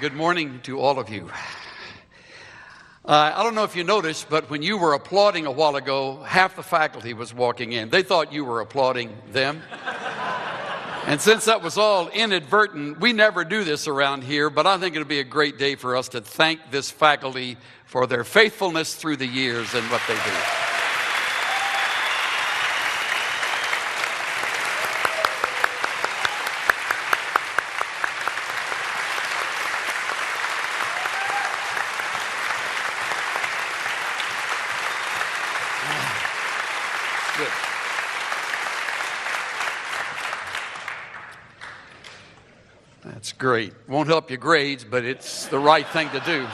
Good morning to all of you. I don't know if you noticed, but when you were applauding a while ago, half the faculty was walking in. They thought you were applauding them. And since that was all inadvertent, we never do this around here, but I think it'll be a great day for us to thank this faculty for their faithfulness through the years and what they do. Good. That's great. Won't help your grades, but it's the right thing to do.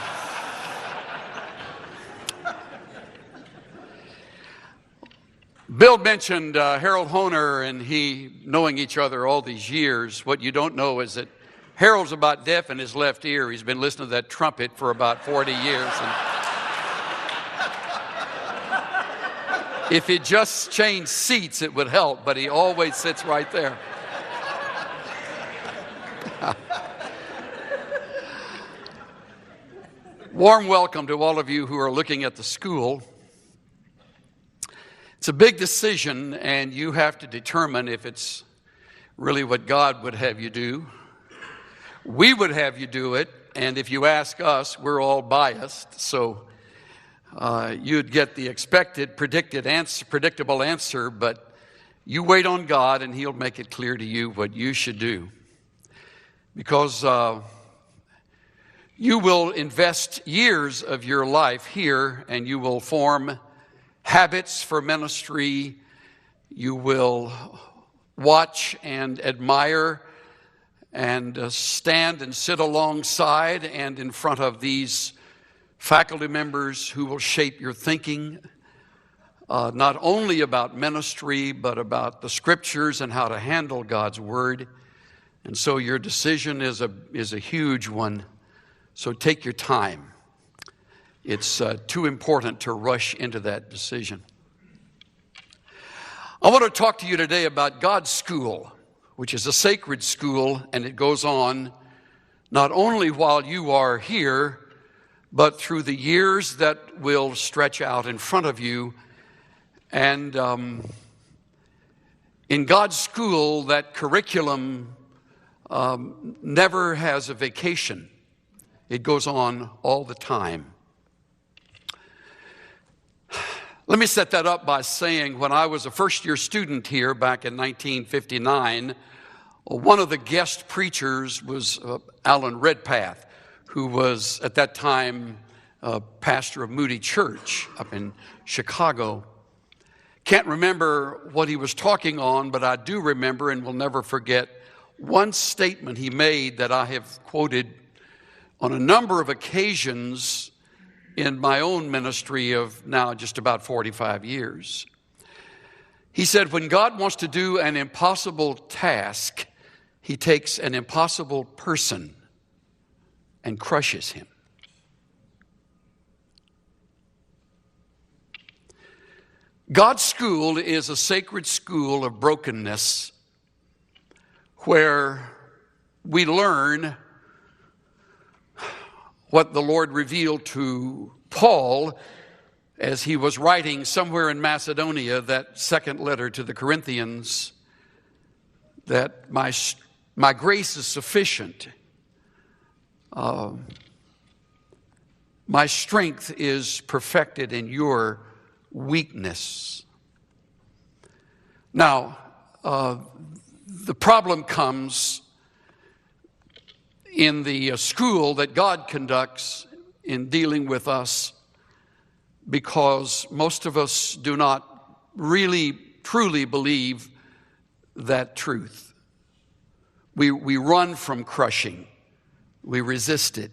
Bill mentioned Harold Honer and he knowing each other all these years. What you don't know is that Harold's about deaf in his left ear. He's been listening to that trumpet for about 40 years. And if he just changed seats, it would help, but he always sits right there. Warm welcome to all of you who are looking at the school. It's a big decision, and you have to determine if it's really what God would have you do. We would have you do it, and if you ask us, we're all biased, so you'd get the expected, predictable answer, but you wait on God, and He'll make it clear to you what you should do. Because you will invest years of your life here, and you will form habits for ministry. You will watch and admire and stand and sit alongside and in front of these faculty members who will shape your thinking, not only about ministry, but about the scriptures and how to handle God's word. And so your decision is a huge one. So take your time. It's too important to rush into that decision. I want to talk to you today about God's school, which is a sacred school, and it goes on not only while you are here, but through the years that will stretch out in front of you. And in God's school, that curriculum never has a vacation. It goes on all the time. Let me set that up by saying when I was a first-year student here back in 1959, one of the guest preachers was Alan Redpath, who was at that time pastor of Moody Church up in Chicago. Can't remember what he was talking on, but I do remember and will never forget one statement he made that I have quoted on a number of occasions in my own ministry of now just about 45 years. He said, when God wants to do an impossible task, He takes an impossible person and crushes him. God's school is a sacred school of brokenness where we learn what the Lord revealed to Paul as he was writing somewhere in Macedonia, that second letter to the Corinthians, that my grace is sufficient. My strength is perfected in your weakness. Now, the problem comes in the school that God conducts in dealing with us, because most of us do not really, truly believe that truth. We run from crushing. We resist it.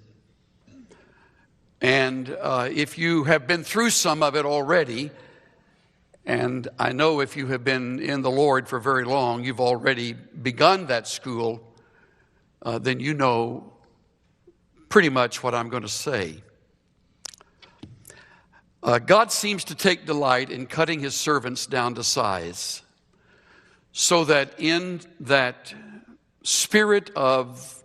And if you have been through some of it already, and I know if you have been in the Lord for very long, you've already begun that school, then you know pretty much what I'm going to say. God seems to take delight in cutting His servants down to size, so that in that spirit of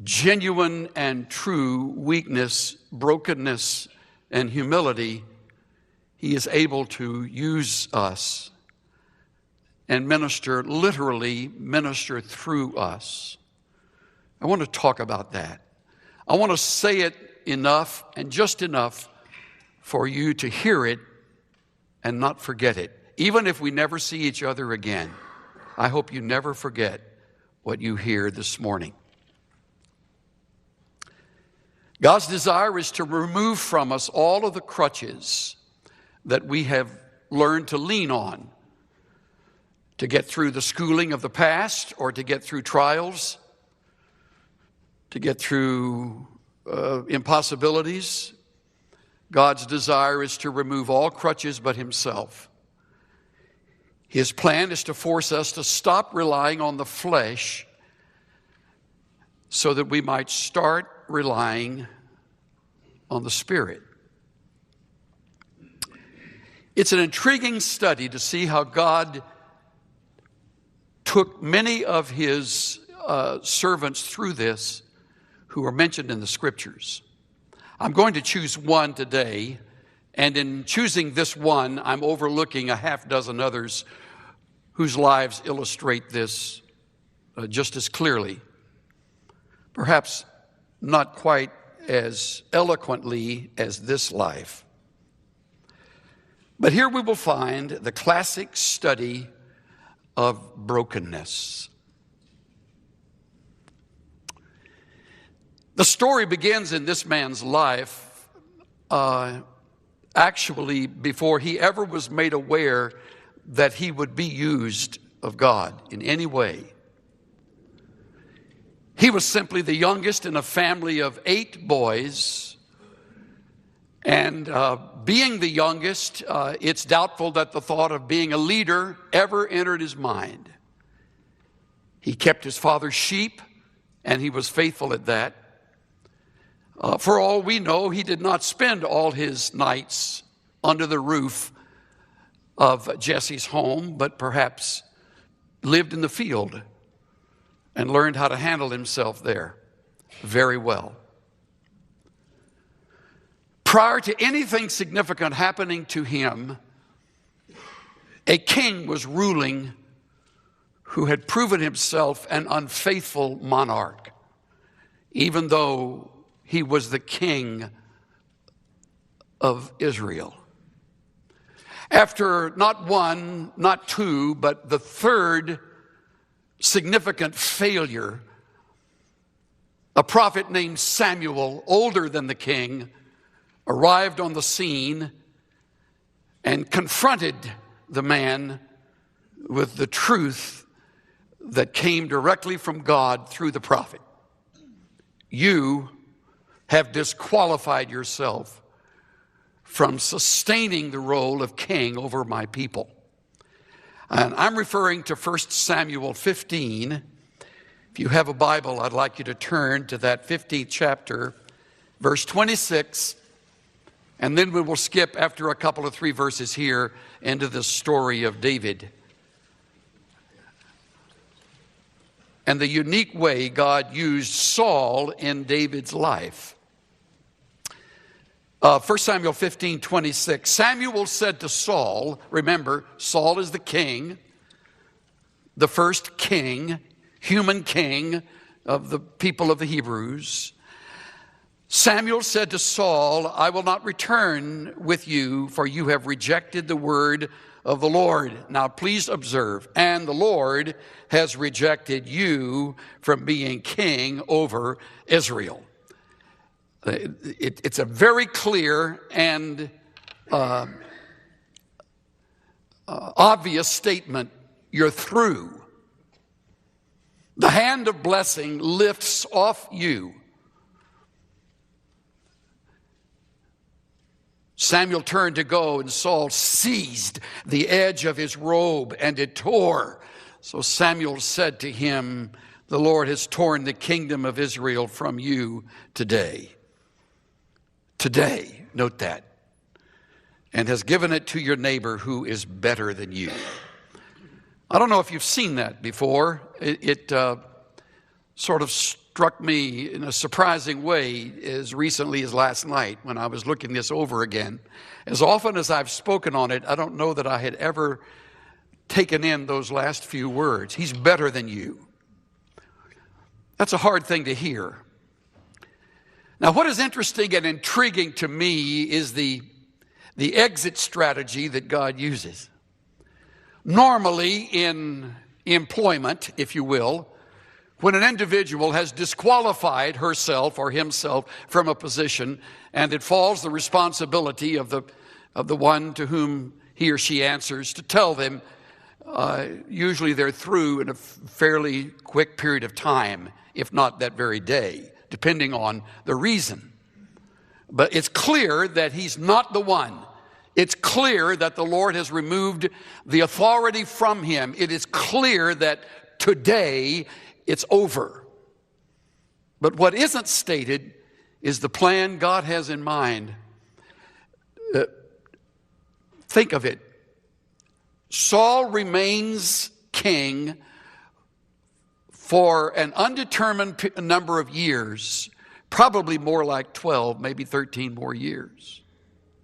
genuine and true weakness, brokenness, and humility, He is able to use us and literally minister through us. I want to talk about that. I want to say it enough and just enough for you to hear it and not forget it. Even if we never see each other again, I hope you never forget what you hear this morning. God's desire is to remove from us all of the crutches that we have learned to lean on to get through the schooling of the past, or to get through trials, to get through impossibilities. God's desire is to remove all crutches but Himself. His plan is to force us to stop relying on the flesh so that we might start relying on the Spirit. It's an intriguing study to see how God took many of His servants through this who are mentioned in the Scriptures. I'm going to choose one today, and in choosing this one, I'm overlooking a half dozen others whose lives illustrate this just as clearly. Perhaps not quite as eloquently as this life. But here we will find the classic study of brokenness. The story begins in this man's life actually before he ever was made aware that he would be used of God in any way. He was simply the youngest in a family of 8 boys, and being the youngest, it's doubtful that the thought of being a leader ever entered his mind. He kept his father's sheep, and he was faithful at that. For all we know, he did not spend all his nights under the roof of Jesse's home, but perhaps lived in the field and learned how to handle himself there very well. Prior to anything significant happening to him, a king was ruling who had proven himself an unfaithful monarch, even though he was the king of Israel. After not one, not two, but the third significant failure, a prophet named Samuel, older than the king, arrived on the scene and confronted the man with the truth that came directly from God through the prophet. You have disqualified yourself from sustaining the role of king over my people. And I'm referring to 1 Samuel 15. If you have a Bible, I'd like you to turn to that 15th chapter, verse 26, and then we will skip after a couple of 3 verses here into the story of David and the unique way God used Saul in David's life. 1 Samuel 15:26. Samuel said to Saul, remember, Saul is the king, the first king, human king of the people of the Hebrews. Samuel said to Saul, I will not return with you, for you have rejected the word of the Lord. Now please observe, and the Lord has rejected you from being king over Israel. It's a very clear and obvious statement. You're through. The hand of blessing lifts off you. Samuel turned to go, and Saul seized the edge of his robe, and it tore. So Samuel said to him, the Lord has torn the kingdom of Israel from you today. Today, note that, and has given it to your neighbor who is better than you. I don't know if you've seen that before. It sort of struck me in a surprising way as recently as last night when I was looking this over again. As often as I've spoken on it, I don't know that I had ever taken in those last few words. He's better than you. That's a hard thing to hear. Now, what is interesting and intriguing to me is the exit strategy that God uses. Normally in employment, if you will, when an individual has disqualified herself or himself from a position, and it falls the responsibility of the one to whom he or she answers to tell them, usually they're through in a fairly quick period of time, if not that very day, depending on the reason. But it's clear that he's not the one. It's clear that the Lord has removed the authority from him. It is clear that today it's over. But what isn't stated is the plan God has in mind. Think of it. Saul remains king for an undetermined number of years, probably more like 12, maybe 13 more years.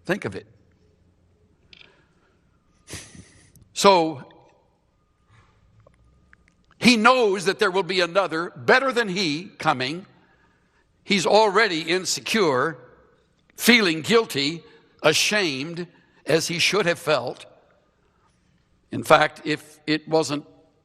Think of it. So he knows that there will be another better than he coming. He's already insecure, feeling guilty, ashamed, as he should have felt. In fact, if it wasn't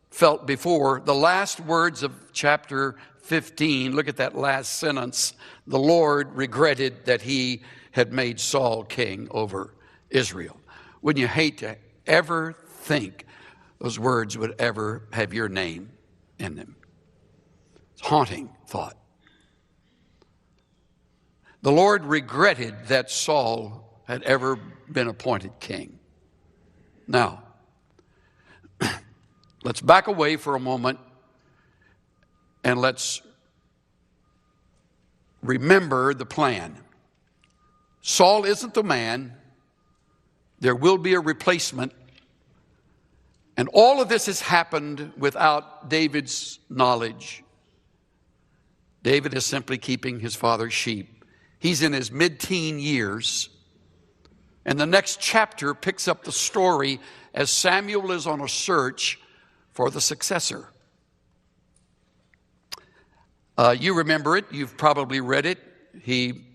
felt before, the last words of chapter 15, look at that last sentence. The Lord regretted that he had made Saul king over Israel. Wouldn't you hate to ever think those words would ever have your name in them? It's a haunting thought. The Lord regretted that Saul had ever been appointed king. Now, let's back away for a moment and let's remember the plan. Saul isn't the man. There will be a replacement. And all of this has happened without David's knowledge. David is simply keeping his father's sheep. He's in his mid-teen years. And the next chapter picks up the story as Samuel is on a search for the successor. You remember it. You've probably read it. He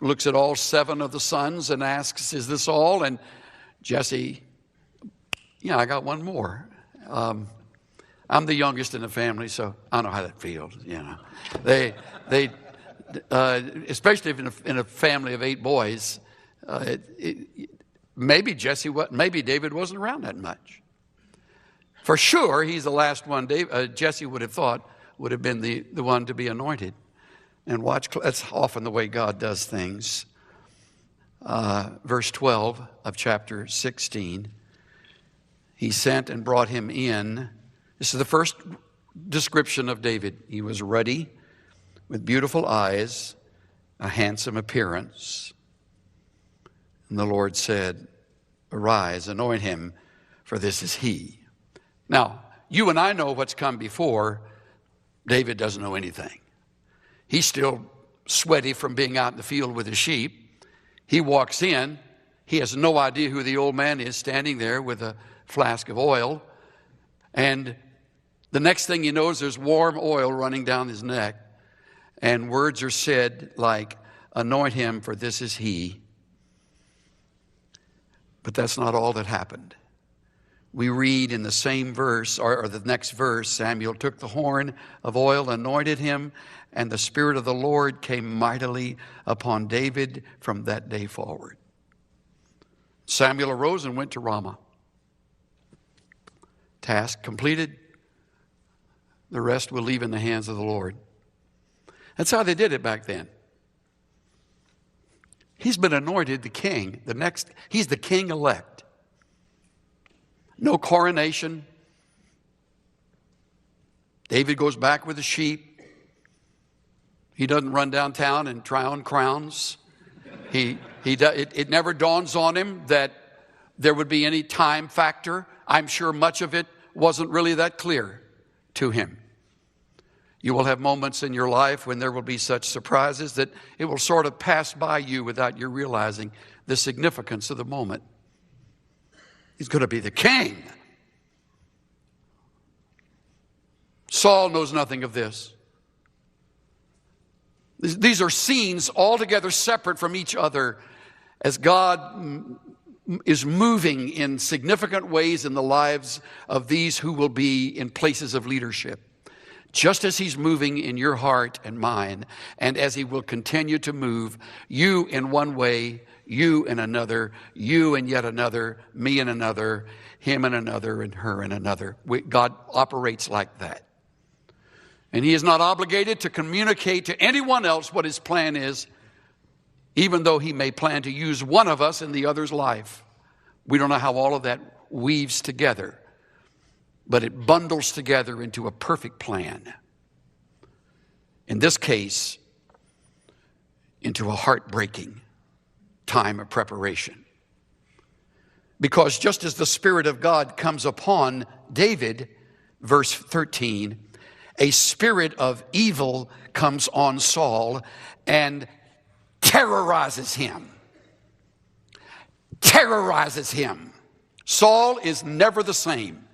looks at all 7 of the sons and asks, is this all? And Jesse, yeah, I got one more. I'm the youngest in the family, so I know how that feels. You know, they especially if in a family of 8 boys, maybe David wasn't around that much. For sure, he's the last one. Jesse would have thought would have been the one to be anointed. And watch, that's often the way God does things. Verse 12 of chapter 16. He sent and brought him in. This is the first description of David. He was ruddy, with beautiful eyes, a handsome appearance. And the Lord said, arise, anoint him, for this is he. Now, you and I know what's come before. David doesn't know anything. He's still sweaty from being out in the field with his sheep. He walks in. He has no idea who the old man is standing there with a flask of oil. And the next thing he knows, there's warm oil running down his neck. And words are said like, anoint him, for this is he. But that's not all that happened. We read in the same verse, or the next verse, Samuel took the horn of oil, anointed him, and the Spirit of the Lord came mightily upon David from that day forward. Samuel arose and went to Ramah. Task completed. The rest will leave in the hands of the Lord. That's how they did it back then. He's been anointed the king. He's the king elect. No coronation. David goes back with the sheep. He doesn't run downtown and try on crowns. It never dawns on him that there would be any time factor. I'm sure much of it wasn't really that clear to him. You will have moments in your life when there will be such surprises that it will sort of pass by you without you realizing the significance of the moment. He's going to be the king. Saul knows nothing of this. These are scenes altogether separate from each other as God is moving in significant ways in the lives of these who will be in places of leadership. Just as he's moving in your heart and mine, and as he will continue to move, you in one way, you in another, you in yet another, me in another, him in another, and her in another. God operates like that. And he is not obligated to communicate to anyone else what his plan is, even though he may plan to use one of us in the other's life. We don't know how all of that weaves together, but it bundles together into a perfect plan. In this case, into a heartbreaking time of preparation. Because just as the Spirit of God comes upon David, verse 13, a spirit of evil comes on Saul and terrorizes him. Terrorizes him. Saul is never the same.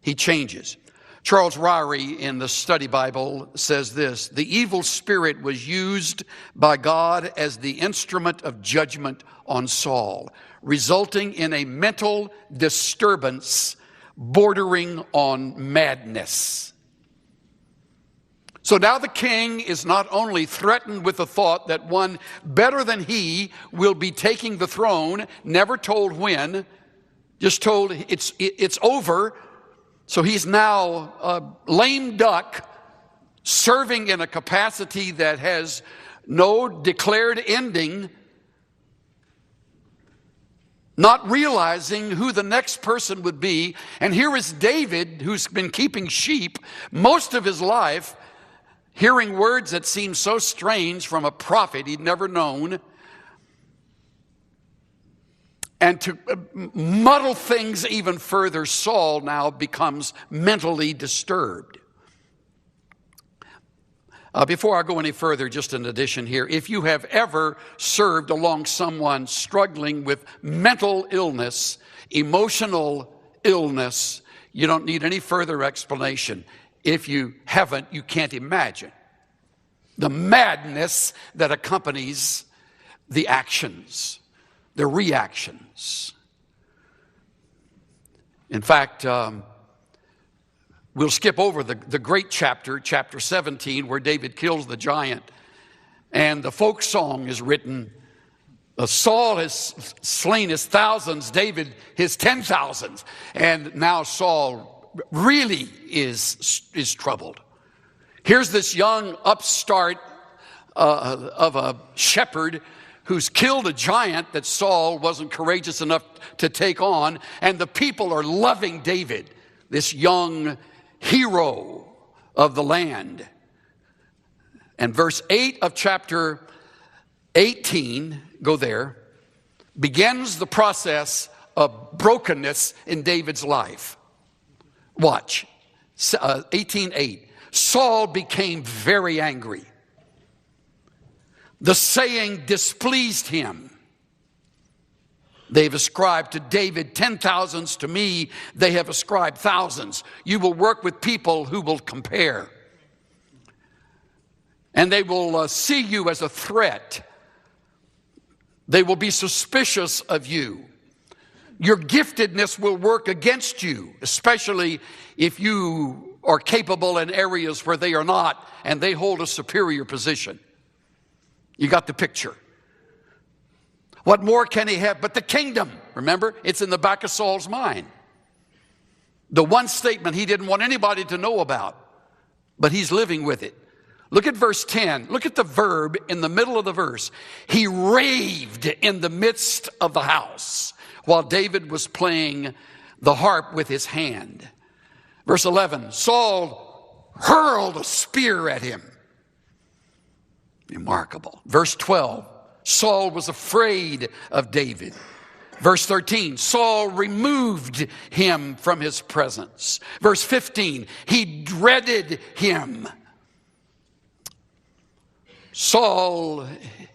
He changes. Charles Ryrie in the Study Bible says this: the evil spirit was used by God as the instrument of judgment on Saul, resulting in a mental disturbance bordering on madness. So now the king is not only threatened with the thought that one better than he will be taking the throne, never told when, just told it's over. So he's now a lame duck serving in a capacity that has no declared ending, not realizing who the next person would be. And here is David, who's been keeping sheep most of his life, hearing words that seem so strange from a prophet he'd never known. And to muddle things even further, Saul now becomes mentally disturbed. Before I go any further, just an addition here. If you have ever served along someone struggling with mental illness, emotional illness, you don't need any further explanation. If you haven't, you can't imagine the madness that accompanies the actions, the reactions. In fact, we'll skip over the great chapter 17, where David kills the giant. And the folk song is written, Saul has slain his thousands, David his 10,000s. And now Saul really is troubled. Here's this young upstart of a shepherd who's killed a giant that Saul wasn't courageous enough to take on, and the people are loving David, this young hero of the land. And verse 8 of chapter 18, go there, begins the process of brokenness in David's life. Watch, 18:8. Saul became very angry. The saying displeased him. They've ascribed to David 10,000s. To me, they have ascribed thousands. You will work with people who will compare. And they will see you as a threat. They will be suspicious of you. Your giftedness will work against you, especially if you are capable in areas where they are not and they hold a superior position. You got the picture. What more can he have but the kingdom? Remember, it's in the back of Saul's mind. The one statement he didn't want anybody to know about, but he's living with it. Look at verse 10. Look at the verb in the middle of the verse. He raved in the midst of the house while David was playing the harp with his hand. Verse 11, Saul hurled a spear at him. Remarkable. Verse 12, Saul was afraid of David. Verse 13, Saul removed him from his presence. Verse 15, he dreaded him. Saul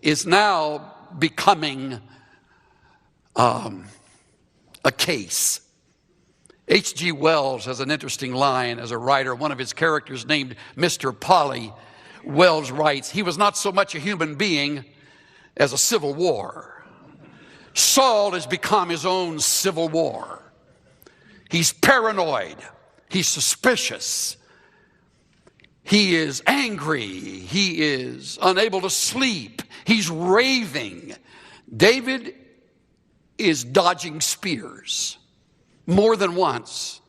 is now becoming a case. H.G. Wells has an interesting line as a writer. One of his characters, named Mr. Polly, Wells writes, he was not so much a human being as a civil war. Saul has become his own civil war. He's paranoid. He's suspicious. He is angry. He is unable to sleep. He's raving. David is dodging spears more than once.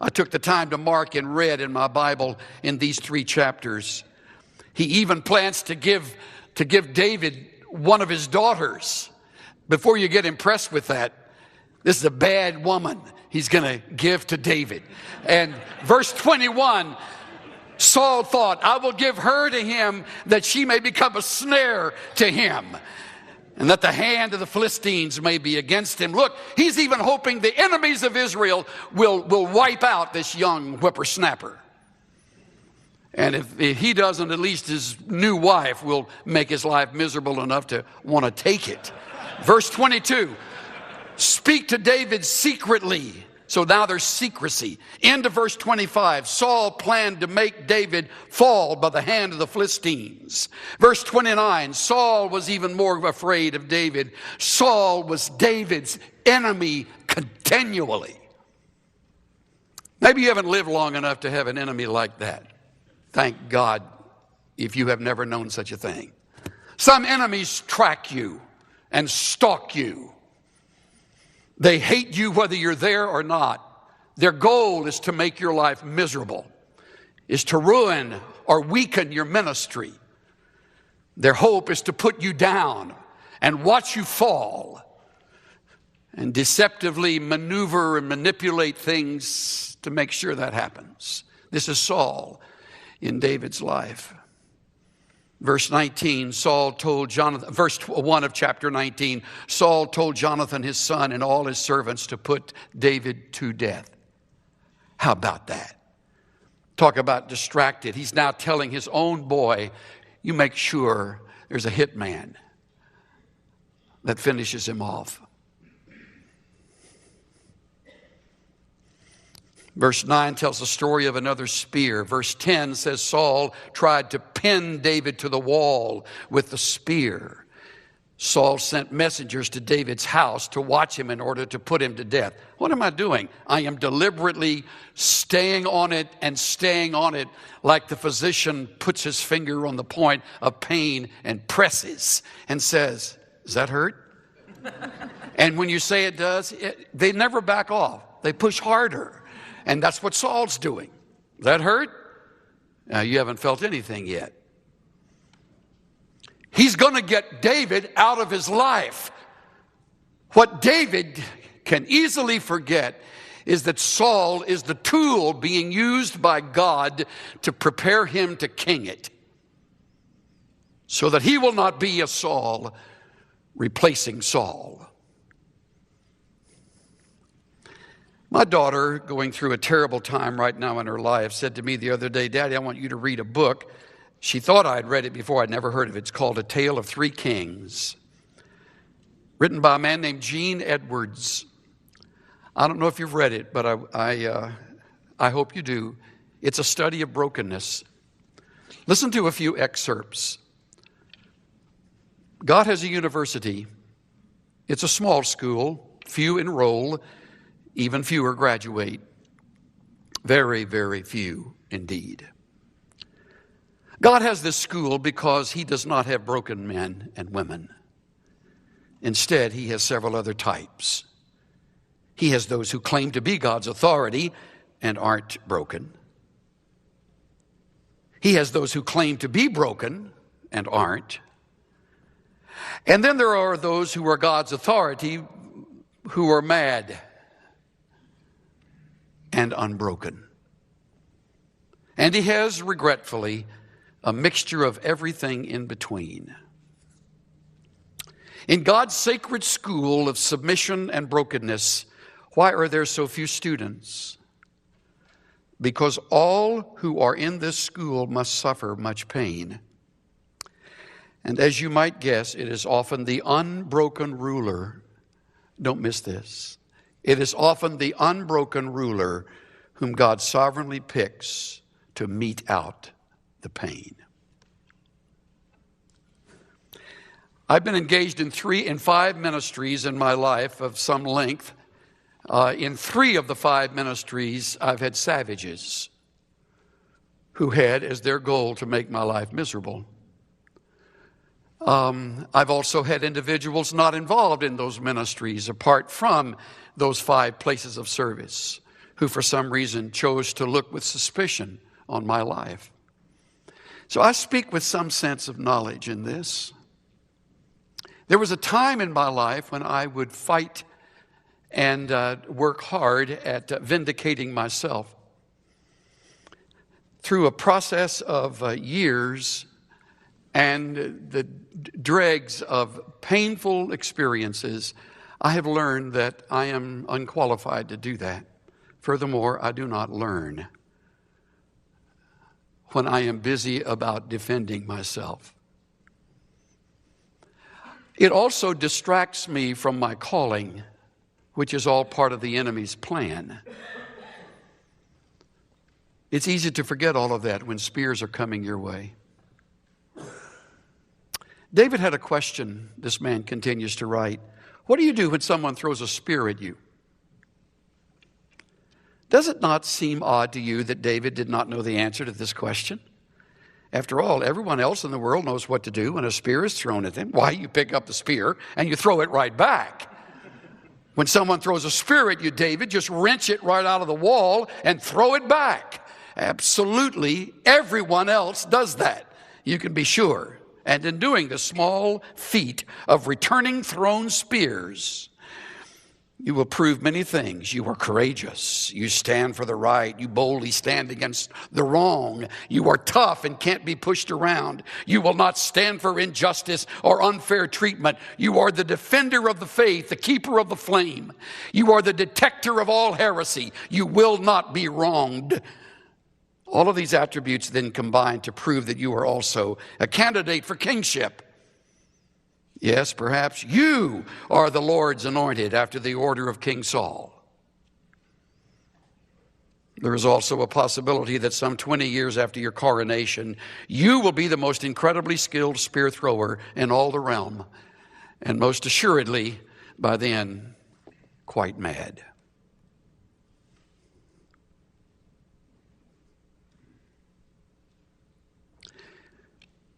I took the time to mark and read in my Bible in these 3 chapters. He even plans to give David one of his daughters. Before you get impressed with that, this is a bad woman he's going to give to David. And verse 21, Saul thought, I will give her to him that she may become a snare to him, and that the hand of the Philistines may be against him. Look, he's even hoping the enemies of Israel will wipe out this young whippersnapper. And if he doesn't, at least his new wife will make his life miserable enough to want to take it. Verse 22, speak to David secretly. So now there's secrecy. Into verse 25, Saul planned to make David fall by the hand of the Philistines. Verse 29, Saul was even more afraid of David. Saul was David's enemy continually. Maybe you haven't lived long enough to have an enemy like that. Thank God if you have never known such a thing. Some enemies track you and stalk you. They hate you whether you're there or not. Their goal is to make your life miserable, is to ruin or weaken your ministry. Their hope is to put you down and watch you fall and deceptively maneuver and manipulate things to make sure that happens. This is Saul in David's life. Verse 19, Saul told Jonathan, verse 1 of chapter 19, Saul told Jonathan his son and all his servants to put David to death. How about that? Talk about distracted. He's now telling his own boy, you make sure there's a hitman that finishes him off. Verse 9 tells the story of another spear. Verse 10 says Saul tried to pin David to the wall with the spear. Saul sent messengers to David's house to watch him in order to put him to death. What am I doing? I am deliberately staying on it and staying on it like the physician puts his finger on the point of pain and presses and says, does that hurt? And when you say it does, they never back off. They push harder. And that's what Saul's doing. That hurt? You haven't felt anything yet. He's going to get David out of his life. What David can easily forget is that Saul is the tool being used by God to prepare him to king it, so that he will not be a Saul replacing Saul. My daughter, going through a terrible time right now in her life, said to me the other day, Daddy, I want you to read a book. She thought I'd read it before. I'd never heard of it. It's called A Tale of Three Kings, written by a man named Gene Edwards. I don't know if you've read it, but I hope you do. It's a study of brokenness. Listen to a few excerpts. God has a university. It's a small school. Few enroll. Even fewer graduate. Very, very few indeed. God has this school because he does not have broken men and women. Instead, he has several other types. He has those who claim to be God's authority and aren't broken. He has those who claim to be broken and aren't. And then there are those who are God's authority who are mad and unbroken. And he has, regretfully, a mixture of everything in between. In God's sacred school of submission and brokenness, why are there so few students? Because all who are in this school must suffer much pain. And as you might guess, it is often the unbroken ruler. Don't miss this. It is often the unbroken ruler whom God sovereignly picks to mete out the pain. I've been engaged in 5 ministries in my life of some length. In 3 of the 5 ministries, I've had savages who had as their goal to make my life miserable. I've also had individuals not involved in those ministries apart from those 5 places of service who for some reason chose to look with suspicion on my life. So I speak with some sense of knowledge in this. There was a time in my life when I would fight and work hard at vindicating myself. Through a process of years and the dregs of painful experiences, I have learned that I am unqualified to do that. Furthermore, I do not learn when I am busy about defending myself. It also distracts me from my calling, which is all part of the enemy's plan. It's easy to forget all of that when spears are coming your way. David had a question, this man continues to write. What do you do when someone throws a spear at you? Does it not seem odd to you that David did not know the answer to this question? After all, everyone else in the world knows what to do when a spear is thrown at them. Why, you pick up the spear and you throw it right back. When someone throws a spear at you, David, just wrench it right out of the wall and throw it back. Absolutely, everyone else does that. You can be sure. And in doing the small feat of returning thrown spears, you will prove many things. You are courageous. You stand for the right. You boldly stand against the wrong. You are tough and can't be pushed around. You will not stand for injustice or unfair treatment. You are the defender of the faith, the keeper of the flame. You are the detector of all heresy. You will not be wronged. All of these attributes then combine to prove that you are also a candidate for kingship. Yes, perhaps you are the Lord's anointed after the order of King Saul. There is also a possibility that some 20 years after your coronation, you will be the most incredibly skilled spear thrower in all the realm, and most assuredly, by then, quite mad.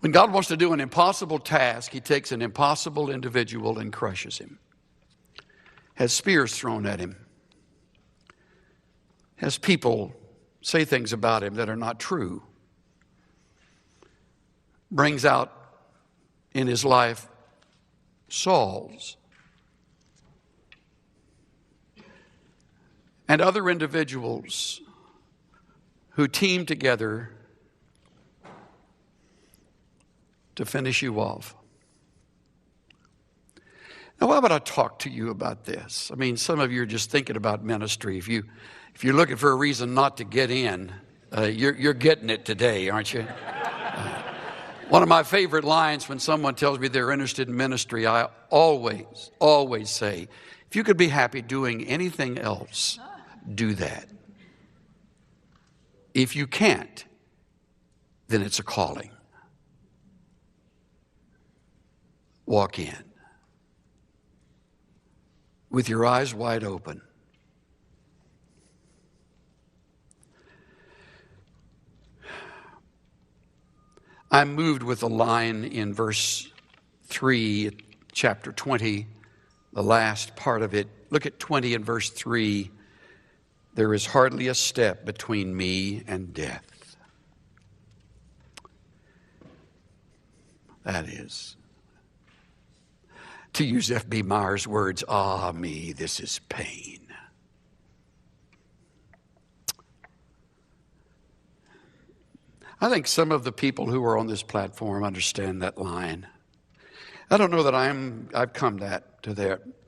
When God wants to do an impossible task, he takes an impossible individual and crushes him. Has spears thrown at him. Has people say things about him that are not true. Brings out in his life Sauls and other individuals who team together to finish you off. Now, why would I talk to you about this? I mean, some of you are just thinking about ministry. If you're looking for a reason not to get in, you're getting it today, aren't you? One of my favorite lines when someone tells me they're interested in ministry, I always say, if you could be happy doing anything else, do that. If you can't, then it's a calling. Walk in with your eyes wide open. I'm moved with a line in verse 3, chapter 20, the last part of it. Look at 20 and verse 3. There is hardly a step between me and death. That is, to use F.B. Meyer's words, ah me, this is pain. I think some of the people who are on this platform understand that line. I don't know that I've come to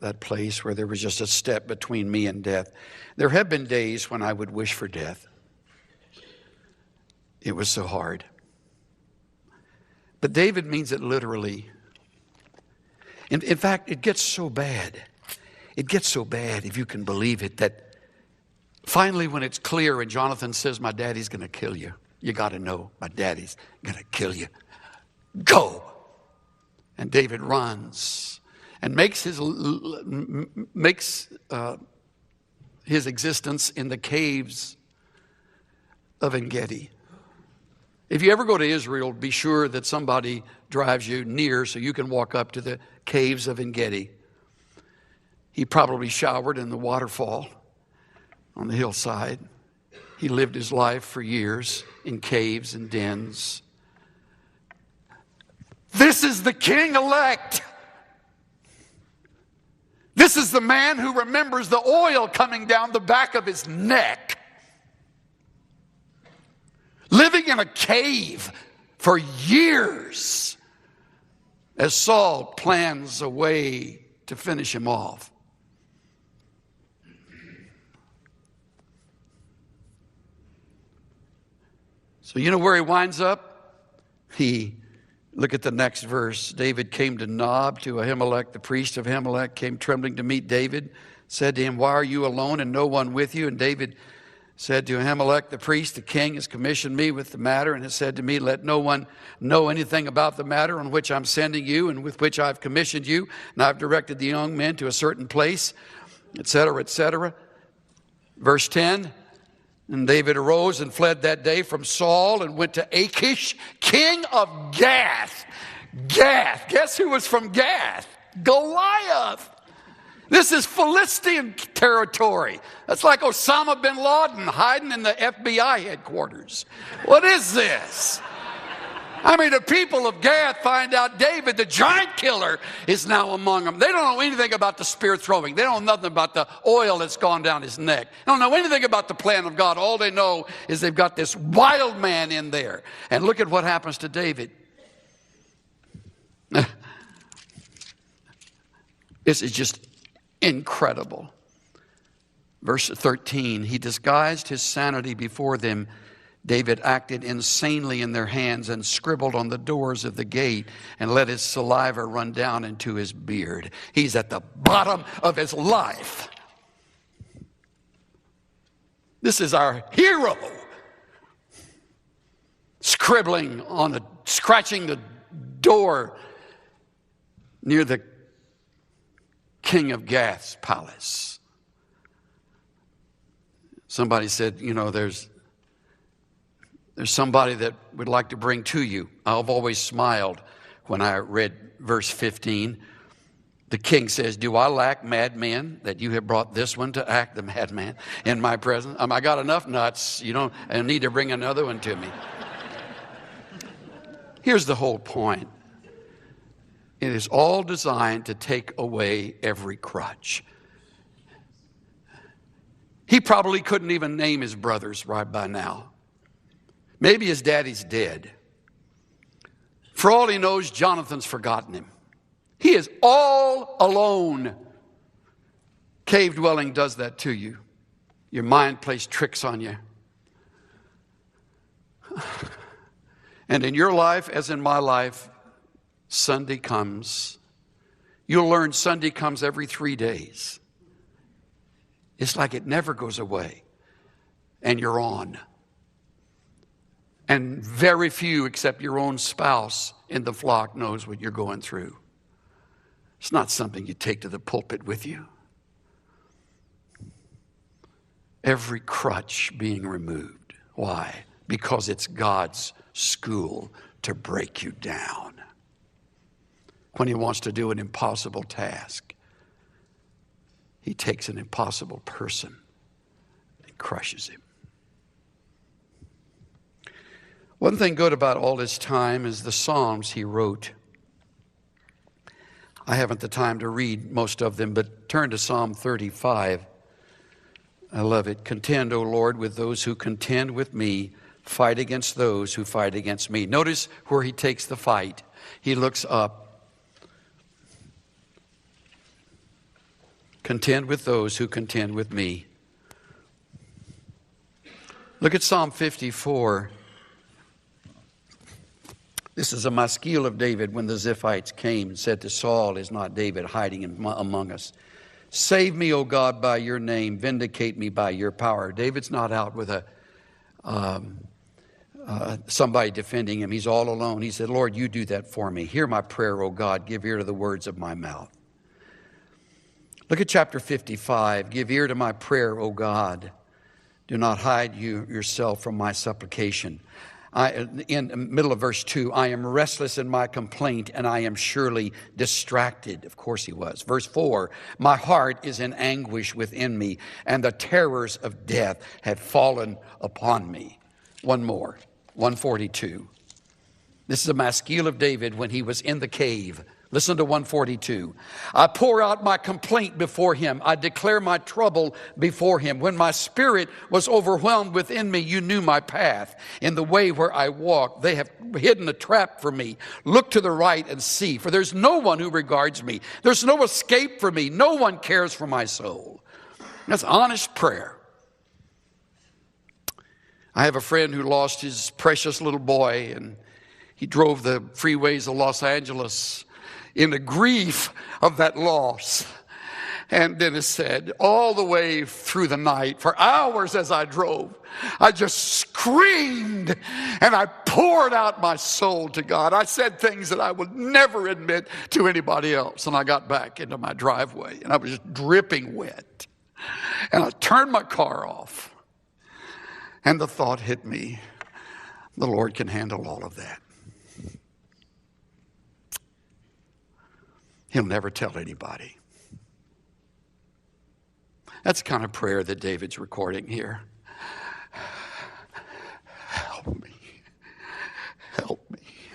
that place where there was just a step between me and death. There have been days when I would wish for death. It was so hard. But David means it literally. In fact, it gets so bad. It gets so bad, if you can believe it, that finally when it's clear and Jonathan says, my daddy's going to kill you. You got to know, my daddy's going to kill you. Go. And David runs and makes his existence in the caves of En-Gedi. If you ever go to Israel, be sure that somebody drives you near so you can walk up to the caves of En-Gedi. He probably showered in the waterfall on the hillside. He lived his life for years in caves and dens. This is the king-elect. This is the man who remembers the oil coming down the back of his neck. Living in a cave for years as Saul plans a way to finish him off. So you know where he winds up? Look at the next verse. David came to Nob, to Ahimelech, the priest of Ahimelech, came trembling to meet David, said to him, why are you alone and no one with you? And David said to Ahimelech, the priest, the king has commissioned me with the matter and has said to me, let no one know anything about the matter on which I'm sending you and with which I've commissioned you. And I've directed the young men to a certain place, etc., etc. Verse 10, and David arose and fled that day from Saul and went to Achish, king of Gath. Gath. Guess who was from Gath? Goliath. This is Philistine territory. That's like Osama bin Laden hiding in the FBI headquarters. What is this? I mean, the people of Gath find out David, the giant killer, is now among them. They don't know anything about the spear throwing. They don't know nothing about the oil that's gone down his neck. They don't know anything about the plan of God. All they know is they've got this wild man in there. And look at what happens to David. This is just incredible. Verse 13, he disguised his sanity before them. David acted insanely in their hands and scribbled on the doors of the gate and let his saliva run down into his beard. He's at the bottom of his life. This is our hero. Scratching the door near the king of Gath's palace. Somebody said, you know, there's somebody that would like to bring to you. I've always smiled when I read verse 15. The king says, do I lack madmen that you have brought this one to act the madman in my presence? I got enough nuts. You don't need to bring another one to me. Here's the whole point. It is all designed to take away every crutch. He probably couldn't even name his brothers right by now. Maybe his daddy's dead. For all he knows, Jonathan's forgotten him. He is all alone. Cave dwelling does that to you. Your mind plays tricks on you. And in your life, as in my life, Sunday comes. You'll learn Sunday comes every 3 days. It's like it never goes away. And you're on. And very few except your own spouse in the flock knows what you're going through. It's not something you take to the pulpit with you. Every crutch being removed. Why? Because it's God's school to break you down. When he wants to do an impossible task, he takes an impossible person and crushes him. One thing good about all this time is the Psalms he wrote. I haven't the time to read most of them, but turn to Psalm 35. I love it. Contend, O Lord, with those who contend with me. Fight against those who fight against me. Notice where he takes the fight. He looks up. Contend with those who contend with me. Look at Psalm 54. This is a maskil of David when the Ziphites came and said to Saul, "Is not David hiding among us? Save me, O God, by your name. Vindicate me by your power." David's not out with somebody defending him. He's all alone. He said, "Lord, you do that for me. Hear my prayer, O God. Give ear to the words of my mouth." Look at chapter 55. "Give ear to my prayer, O God. Do not hide yourself from my supplication." In the middle of verse 2, "I am restless in my complaint, and I am surely distracted." Of course he was. Verse 4, "My heart is in anguish within me, and the terrors of death have fallen upon me." One more, 142. This is a maskil of David when he was in the cave. Listen to 142. "I pour out my complaint before him. I declare my trouble before him. When my spirit was overwhelmed within me, you knew my path. In the way where I walk, they have hidden a trap for me. Look to the right and see, for there's no one who regards me. There's no escape for me. No one cares for my soul." That's honest prayer. I have a friend who lost his precious little boy, and he drove the freeways of Los Angeles in the grief of that loss. And Dennis said, all the way through the night, for hours as I drove, I just screamed and I poured out my soul to God. I said things that I would never admit to anybody else. And I got back into my driveway and I was just dripping wet. And I turned my car off. And the thought hit me, the Lord can handle all of that. He'll never tell anybody. That's the kind of prayer that David's recording here. Help me. Help me.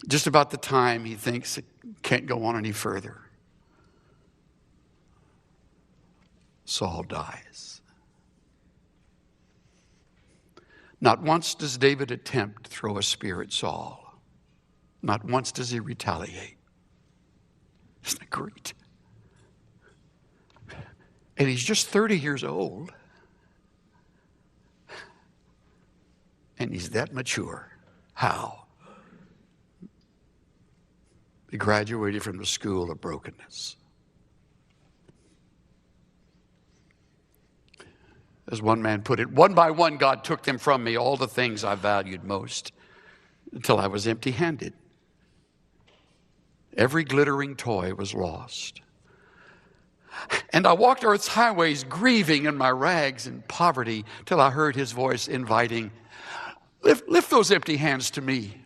Just about the time he thinks it can't go on any further, Saul dies. Not once does David attempt to throw a spear at Saul. Not once does he retaliate. Isn't that great? And he's just 30 years old. And he's that mature. How? He graduated from the school of brokenness. As one man put it, one by one God took them from me, all the things I valued most, until I was empty-handed. Every glittering toy was lost. And I walked earth's highways grieving in my rags and poverty till I heard his voice inviting, lift those empty hands to me.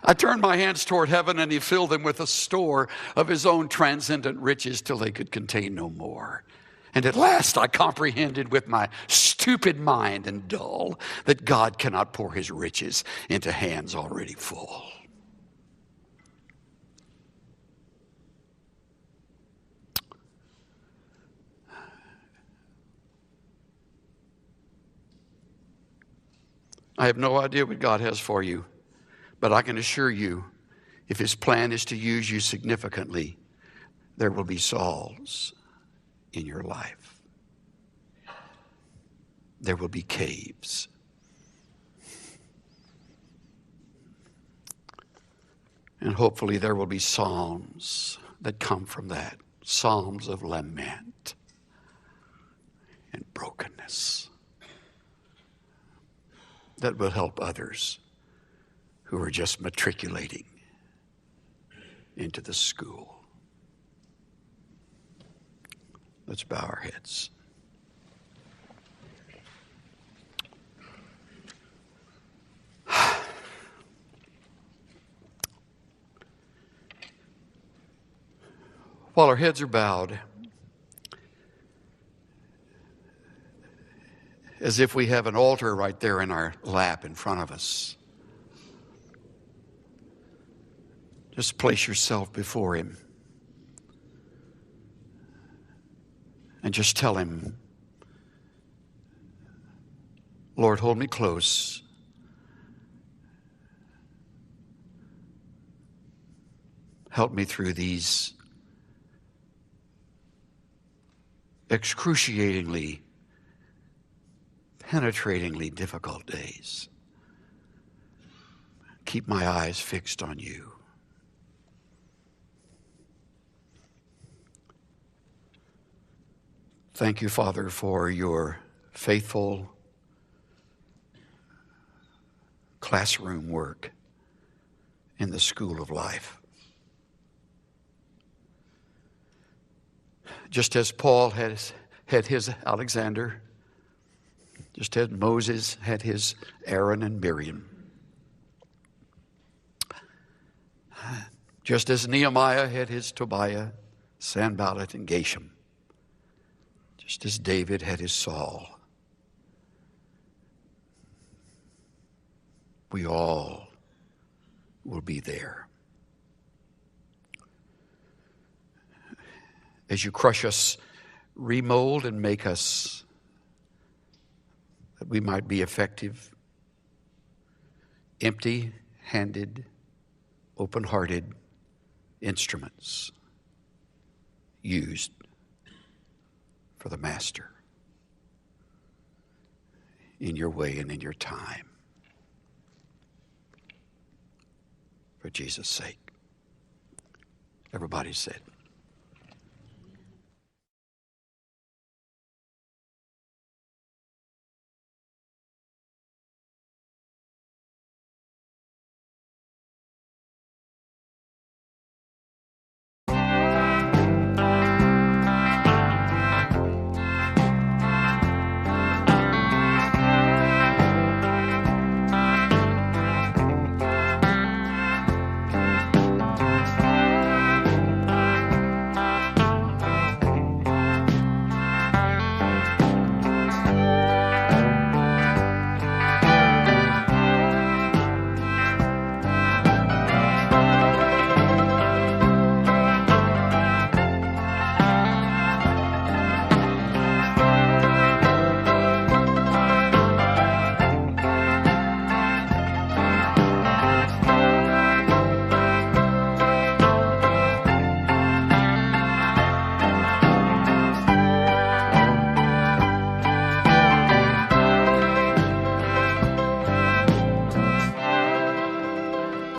I turned my hands toward heaven and he filled them with a store of his own transcendent riches till they could contain no more. And at last I comprehended with my stupid mind and dull that God cannot pour his riches into hands already full. I have no idea what God has for you, but I can assure you, if his plan is to use you significantly, there will be Sauls in your life. There will be caves. And hopefully there will be psalms that come from that. Psalms of lament and brokenness that will help others who are just matriculating into the school. Let's bow our heads. While our heads are bowed, as if we have an altar right there in our lap in front of us, just place yourself before him. And just tell him, Lord, hold me close. Help me through these excruciatingly penetratingly difficult days. Keep my eyes fixed on you. Thank you, Father, for your faithful classroom work in the school of life. Just as Paul had his Alexander, just as Moses had his Aaron and Miriam, just as Nehemiah had his Tobiah, Sanballat, and Geshem, just as David had his Saul, we all will be there. As you crush us, remold and make us that we might be effective, empty-handed, open-hearted instruments used for the Master in your way and in your time. For Jesus' sake. Everybody said.